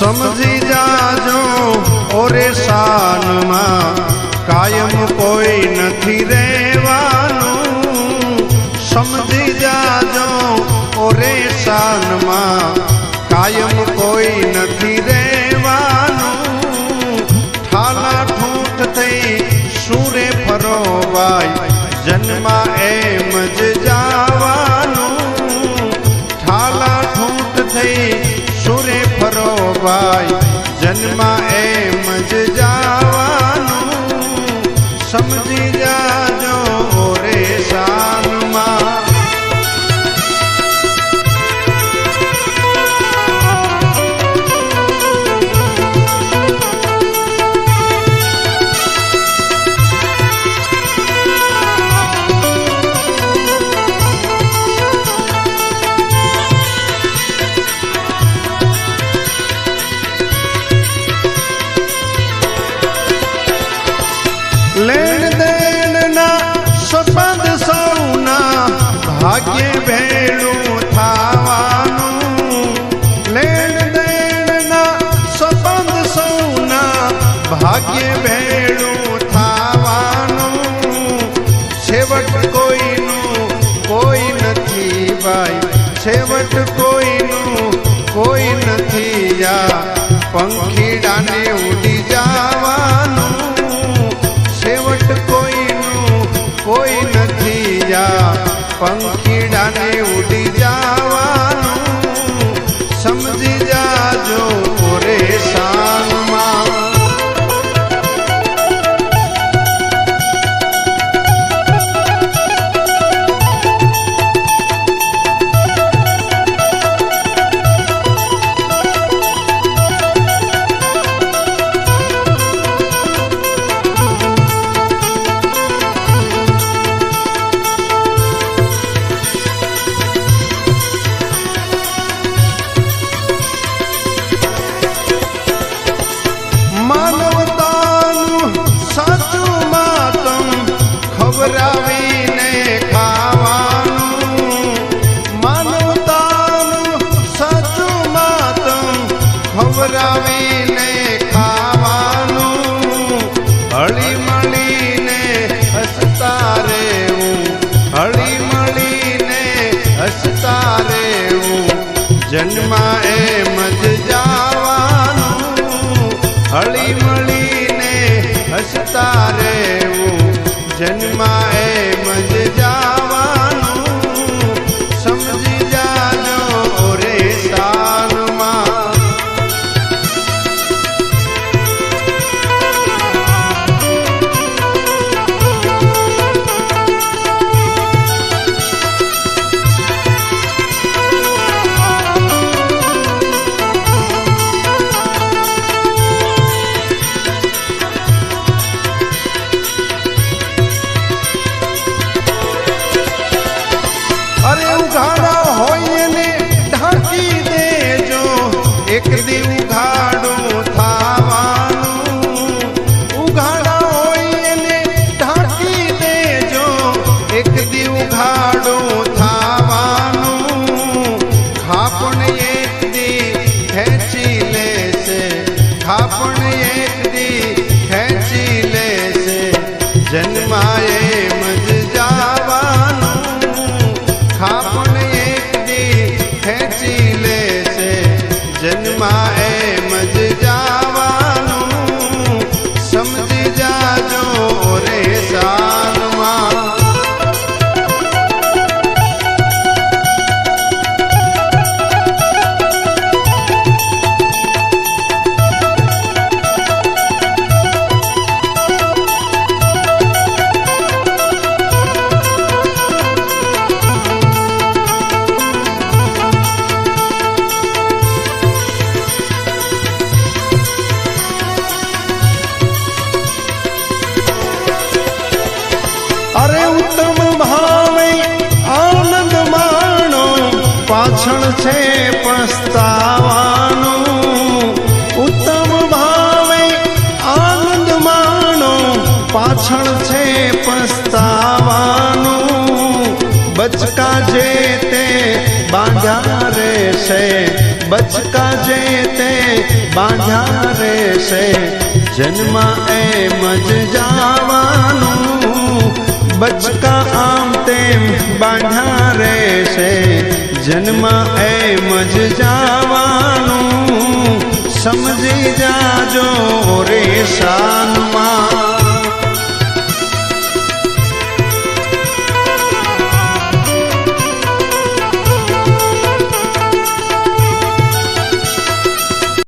સમજી જાજો ઓરે શાનમાં કાયમ કોઈ નથી રહેવાનું. સમજી જાજો ઓરે શાનમાં કાયમ કોઈ નથી રહેવાનું. ઠાલા ઠૂઠ થઈ સુરે ફરોવાય જન્મા એમ જ જાવાનું. ઠાલા ઠૂઠ થઈ સુરે ફરોવાય જન્મા એમ જ જાવાનું. સમજી જાજો રે શાનમાં. લેણ દેણના સંબંધ સૌના ભાગ્ય ભેળું થાવાનું. લેણ દેણના સંબંધ સૌના ભાગ્ય ભેળું થાવાનું. છેવટ કોઈનું કોઈ નથી ભાઈ, છેવટ કોઈનું કોઈ નથી. યા પંખીડાને ઉડી જવાનું. છેવટ કોઈનું કોઈ નથી. યા પંખીડાને ઉડી જવાનું. સમજી જાજો રે શાનમાં. માનવતાનું સાચું માતમ ખવરાવીને ખાવાનું. માનવતાનું સાચું માતમ ખવરાવીને ખાવાનું. હળી મળીને હસતા રહેવું, હળી મળીને હસતા રહેવું. જન્મા એમ જ જાવાનું. હળી મળીને હસતા રહેવું. જન્મા એમ જ જાવાનું. સમજી જાજો રે શાનમાં. અરે ઉઘાડા હોય ને ઢાંકી દેજો, એક દી ઉઘાડું થાવાનું. ઉઘાડા હોય ને ઢાંકી દેજો, એક દી ઉઘાડું થાવાનું. ખાપણ એક દી ખેંચી લેશે, ખાપણ એક દી ખેંચી લેશે. જન્મા એમ જ જાવાનું. ખાપણ એક દી ખેંચી લેશે. જન્મા એમ જ જાવાનું. સમજી જાજો રે શાનમાં. અરે ઉત્તમ ભાવે આનંદ માણો, પાછળ છે પસ્તાવાનું. ઉત્તમ ભાવે આનંદ માણો, પાછળ છે પસ્તાવાનું. બચકા જે તે બાંધ્યા રહેશે, બચકા જે તે બાંધ્યા રહેશે જન્મ એમ જ જાવાનું બચકા આમ તેમ બાંધ્યા રહેશે જન્મ એમ જ જાવાનું